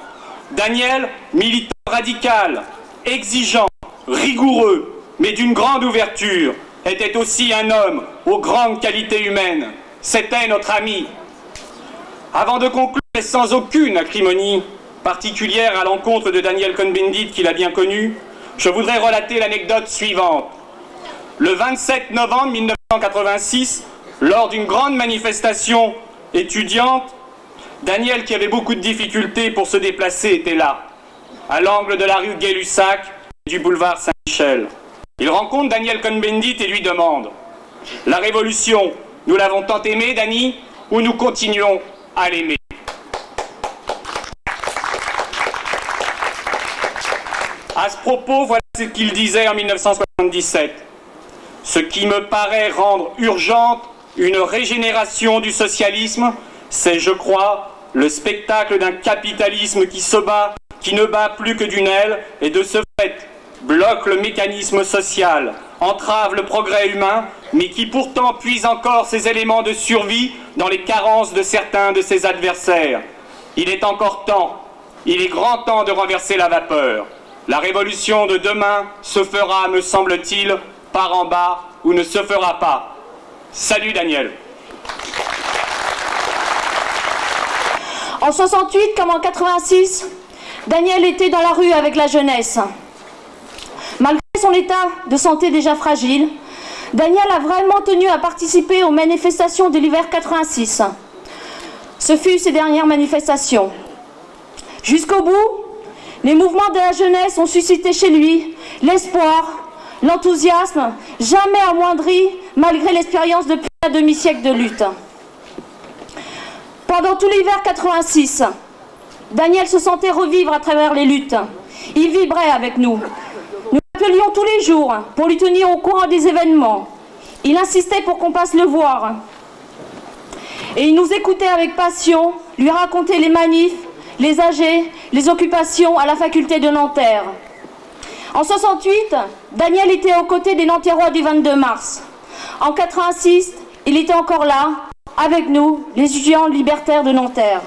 Daniel, militant radical, exigeant, rigoureux, mais d'une grande ouverture, était aussi un homme aux grandes qualités humaines. C'était notre ami. Avant de conclure, et sans aucune acrimonie particulière à l'encontre de Daniel Cohn-Bendit, qu'il a bien connu, je voudrais relater l'anecdote suivante. Le 27 novembre 1986, lors d'une grande manifestation étudiante, Daniel, qui avait beaucoup de difficultés pour se déplacer, était là, à l'angle de la rue Gay-Lussac et du boulevard Saint-Michel. Il rencontre Daniel Cohn-Bendit et lui demande « La Révolution, nous l'avons tant aimée, Dany, ou nous continuons à l'aimer ?» À ce propos, voilà ce qu'il disait en 1977. « Ce qui me paraît rendre urgente une régénération du socialisme, c'est, je crois, le spectacle d'un capitalisme qui se bat, qui ne bat plus que d'une aile, et de ce fait bloque le mécanisme social, entrave le progrès humain, mais qui pourtant puise encore ses éléments de survie dans les carences de certains de ses adversaires. Il est encore temps, il est grand temps de renverser la vapeur. La révolution de demain se fera, me semble-t-il, par en bas ou ne se fera pas. Salut Daniel. En 68 comme en 86, Daniel était dans la rue avec la jeunesse. Malgré son état de santé déjà fragile, Daniel a vraiment tenu à participer aux manifestations de l'hiver 86. Ce fut ses dernières manifestations. Jusqu'au bout, les mouvements de la jeunesse ont suscité chez lui l'espoir, l'enthousiasme, jamais amoindri malgré l'expérience de plus d'un demi-siècle de lutte. Pendant tout l'hiver 86, Daniel se sentait revivre à travers les luttes. Il vibrait avec nous. Nous l'appelions tous les jours pour lui tenir au courant des événements. Il insistait pour qu'on passe le voir. Et il nous écoutait avec passion, lui raconter les manifs, les AG, les occupations à la faculté de Nanterre. En 68, Daniel était aux côtés des Nanterrois du 22 mars. En 86, il était encore là, avec nous, les étudiants libertaires de Nanterre.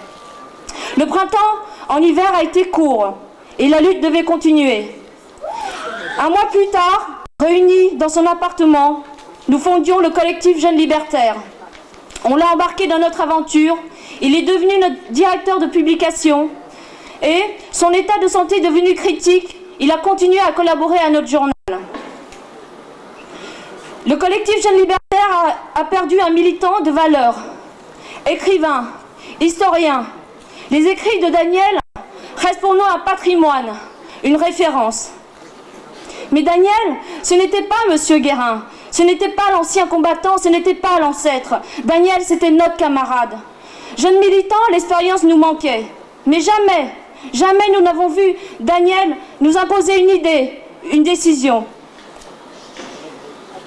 Le printemps, en hiver, a été court et la lutte devait continuer. Un mois plus tard, réunis dans son appartement, nous fondions le collectif Jeunes Libertaires. On l'a embarqué dans notre aventure, il est devenu notre directeur de publication et son état de santé devenu critique, il a continué à collaborer à notre journal. Le collectif Jeunes Libertaires a perdu un militant de valeur, écrivain, historien. Les écrits de Daniel restent pour nous un patrimoine, une référence. Mais Daniel, ce n'était pas Monsieur Guérin, Ce n'était pas l'ancien combattant, ce n'était pas l'ancêtre. Daniel, c'était notre camarade. Jeunes militants, l'expérience nous manquait. Mais jamais, jamais nous n'avons vu Daniel nous imposer une idée, une décision.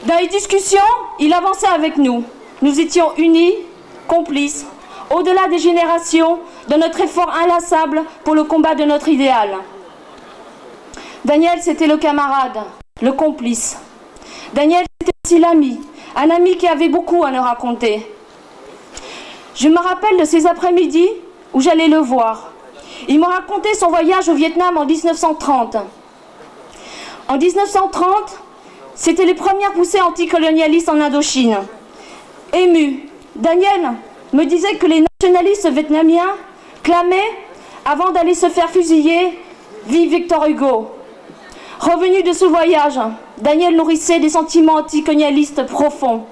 Dans les discussions, il avançait avec nous. Nous étions unis, complices, au-delà des générations, de notre effort inlassable pour le combat de notre idéal. Daniel, c'était le camarade, le complice. Daniel, c'était aussi l'ami, un ami qui avait beaucoup à nous raconter. Je me rappelle de ces après-midi où j'allais le voir. Il me racontait son voyage au Vietnam en 1930. En 1930, c'était les premières poussées anticolonialistes en Indochine. Ému, Daniel me disait que les nationalistes vietnamiens clamaient, avant d'aller se faire fusiller, « Vive Victor Hugo ». Revenu de ce voyage, Daniel nourrissait des sentiments anticolonialistes profonds.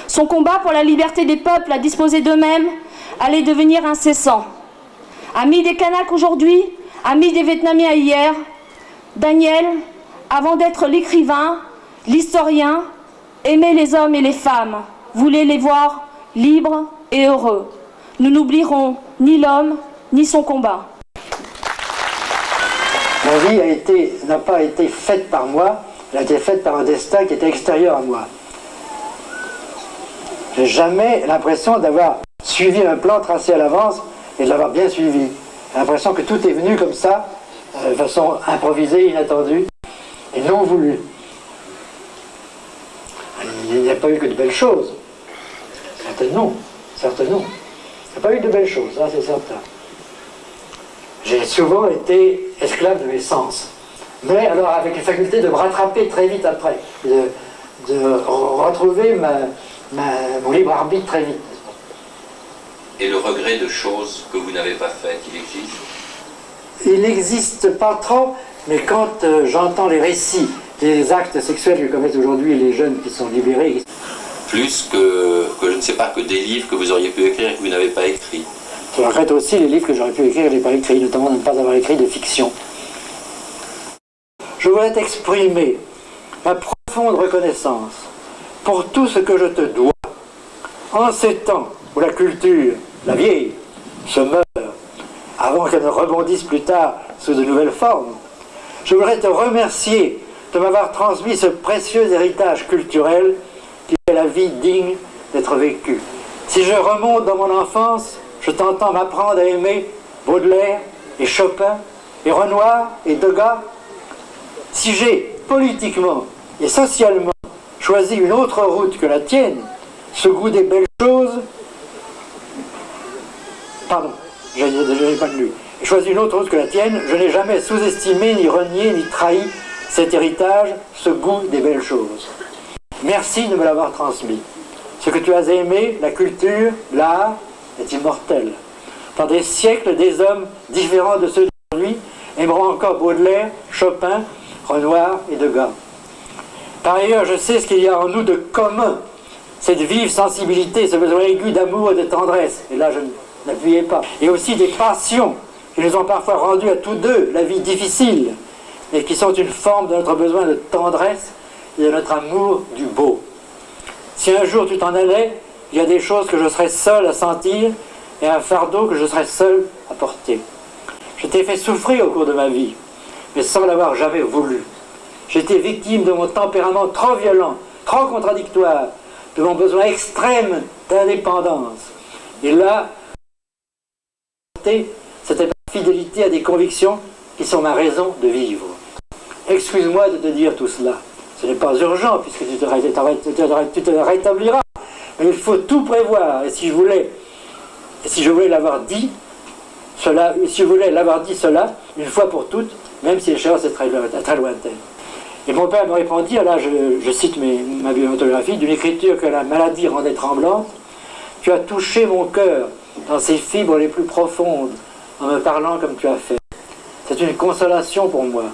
Son combat pour la liberté des peuples à disposer d'eux-mêmes allait devenir incessant. Ami des Kanaks aujourd'hui, ami des Vietnamiens hier, Daniel, avant d'être l'écrivain, l'historien, aimait les hommes et les femmes, voulait les voir libres et heureux. Nous n'oublierons ni l'homme, ni son combat. Ma vie n'a pas été faite par moi, elle a été faite par un destin qui était extérieur à moi. J'ai jamais l'impression d'avoir suivi un plan tracé à l'avance et de l'avoir bien suivi. J'ai l'impression que tout est venu comme ça, de façon improvisée, inattendue et non voulue. Il n'y a pas eu que de belles choses. Certainement, certainement. Il n'y a pas eu de belles choses, ça c'est certain. J'ai souvent été esclave de mes sens. Mais alors avec la faculté de me rattraper très vite après, de retrouver mon libre arbitre très vite. Et le regret de choses que vous n'avez pas faites, il existe? Il n'existe pas trop, mais quand j'entends les récits des actes sexuels que commettent aujourd'hui les jeunes qui sont libérés... Plus que je ne sais pas, que des livres que vous auriez pu écrire et que vous n'avez pas écrits. Je regrette aussi les livres que j'aurais pu écrire et que je n'ai pas écrits, notamment de ne pas avoir écrit de fiction. Je voudrais t'exprimer ma profonde reconnaissance pour tout ce que je te dois. En ces temps où la culture, la vieille, se meurt, avant qu'elle ne rebondisse plus tard sous de nouvelles formes, je voudrais te remercier de m'avoir transmis ce précieux héritage culturel qui fait la vie digne d'être vécue. Si je remonte dans mon enfance, je t'entends m'apprendre à aimer Baudelaire et Chopin et Renoir et Degas. Si j'ai politiquement et socialement choisi une autre route que la tienne, ce goût des belles choses, pardon, je n'ai pas lu, choisi une autre route que la tienne, je n'ai jamais sous-estimé, ni renié, ni trahi cet héritage, ce goût des belles choses. Merci de me l'avoir transmis. Ce que tu as aimé, la culture, l'art, est immortel. Dans des siècles, des hommes différents de ceux d'aujourd'hui aimeront encore Baudelaire, Chopin, Renoir et Degas. Par ailleurs, je sais ce qu'il y a en nous de commun, cette vive sensibilité, ce besoin aigu d'amour et de tendresse. Et là, je n'appuyais pas. Et aussi des passions qui nous ont parfois rendu à tous deux la vie difficile, et qui sont une forme de notre besoin de tendresse et de notre amour du beau. Si un jour tu t'en allais, il y a des choses que je serais seul à sentir et un fardeau que je serais seul à porter. Je t'ai fait souffrir au cours de ma vie, mais sans l'avoir jamais voulu. J'étais victime de mon tempérament trop violent, trop contradictoire, de mon besoin extrême d'indépendance. Et là, c'était ma fidélité à des convictions qui sont ma raison de vivre. Excuse-moi de te dire tout cela. Ce n'est pas urgent, puisque tu te rétabliras. Mais il faut tout prévoir. Et si je voulais l'avoir dit, cela, une fois pour toutes, même si l'échéance est très lointaine. Et mon père me répondit, là je cite ma biographie, d'une écriture que la maladie rendait tremblante, tu as touché mon cœur dans ses fibres les plus profondes, en me parlant comme tu as fait. C'est une consolation pour moi.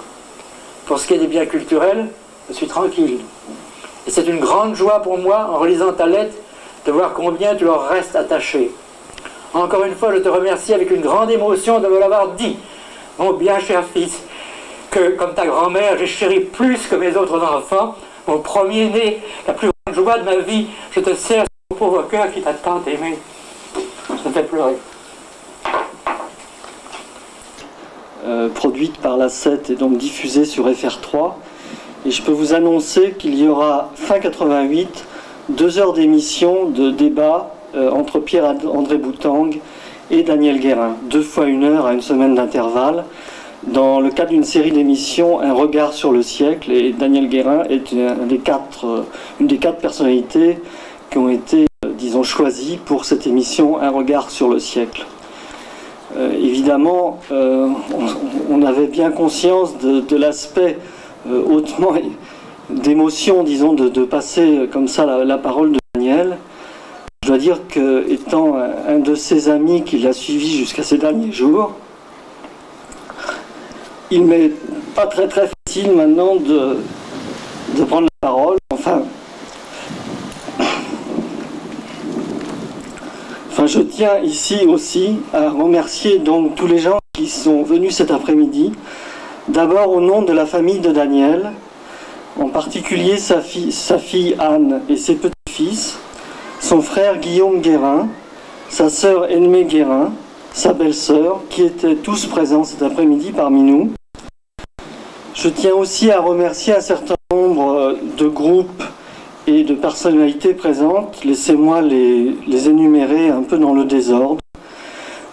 Pour ce qui est des biens culturels, je suis tranquille. Et c'est une grande joie pour moi, en relisant ta lettre, de voir combien tu leur restes attaché. Encore une fois, je te remercie avec une grande émotion de me l'avoir dit, mon bien cher fils, que, comme ta grand-mère, j'ai chéri plus que mes autres enfants, mon premier-né, la plus grande joie de ma vie, je te sers ce pauvre cœur qui t'a tant aimé. Ça me fait pleurer. Produite par la 7 et donc diffusée sur FR3. Et je peux vous annoncer qu'il y aura fin 88 2 heures d'émission de débat entre Pierre-André Boutang et Daniel Guérin, 2 fois 1 heure à une semaine d'intervalle, dans le cadre d'une série d'émissions Un regard sur le siècle. Et Daniel Guérin est une des 4 personnalités qui ont été, disons, choisies pour cette émission Un regard sur le siècle. Évidemment, on avait bien conscience de l'aspect hautement d'émotion, disons, de passer comme ça la parole de Daniel. Je dois dire que, étant un de ses amis qui l'a suivi jusqu'à ces derniers jours, il m'est pas très facile maintenant de prendre la parole. Enfin, je tiens ici aussi à remercier donc tous les gens qui sont venus cet après-midi. D'abord au nom de la famille de Daniel, en particulier sa fille Anne et ses petits-fils, son frère Guillaume Guérin, sa sœur Edmée Guérin, sa belle-sœur, qui étaient tous présents cet après-midi parmi nous. Je tiens aussi à remercier un certain nombre de groupes et de personnalités présentes. Laissez-moi les énumérer un peu dans le désordre.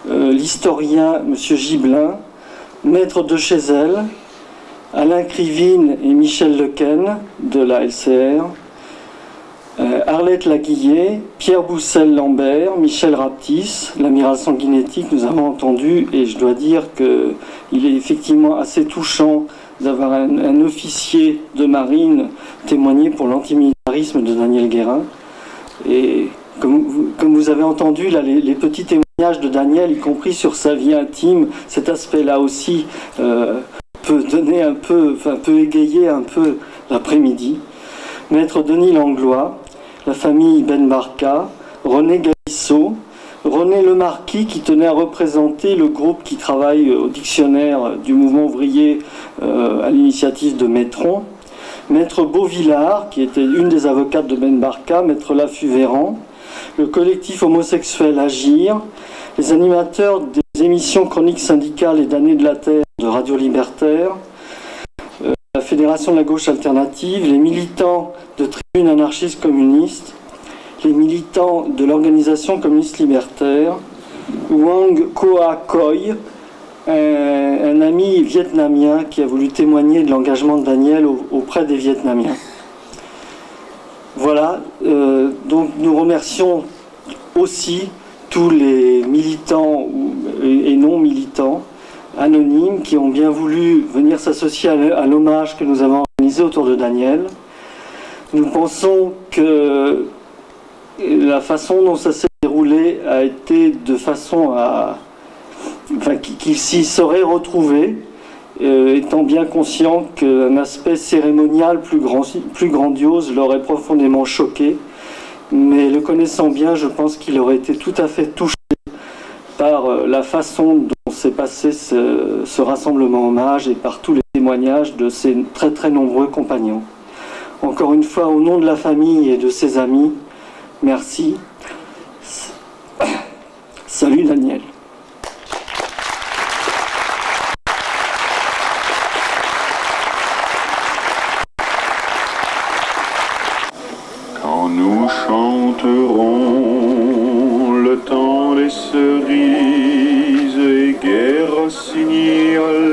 L'historien M. Gibelin, Maître de Chézel, Alain Krivine et Michel Lequen de la LCR, Arlette Laguillet, Pierre Boussel-Lambert, Michel Raptis, l'amiral Sanguinetti que nous avons entendu, et je dois dire qu'il est effectivement assez touchant d'avoir un officier de marine témoigner pour l'antimilitarisme de Daniel Guérin. Et comme vous avez entendu, là, les petits témoignages de Daniel, y compris sur sa vie intime, cet aspect-là aussi peut donner un peu, peut égayer un peu l'après-midi. Maître Denis Langlois, la famille Ben Barka, René Galissot, René Lemarquis qui tenait à représenter le groupe qui travaille au dictionnaire du mouvement ouvrier à l'initiative de Métron, Maître Beauvillard qui était une des avocates de Ben Barka, Maître Lafuvéran, le collectif homosexuel Agir, les animateurs des émissions chroniques syndicales et d'Années de la Terre de Radio Libertaire, la Fédération de la gauche alternative, les militants de Tribune anarchiste communiste, les militants de l'organisation communiste libertaire, Wang Koa Khoi, un ami vietnamien qui a voulu témoigner de l'engagement de Daniel auprès des Vietnamiens. Voilà, donc nous remercions aussi tous les militants et non militants anonymes qui ont bien voulu venir s'associer à l'hommage que nous avons organisé autour de Daniel. Nous pensons que la façon dont ça s'est déroulé a été de façon à... qu'il s'y serait retrouvé, étant bien conscient qu'un aspect cérémonial plus grandiose l'aurait profondément choqué. Mais le connaissant bien, je pense qu'il aurait été tout à fait touché par la façon dont s'est passé ce rassemblement hommage et par tous les témoignages de ses très très nombreux compagnons. Encore une fois, au nom de la famille et de ses amis, merci. Salut Daniel. Quand nous chanterons le temps des cerises et guerre signale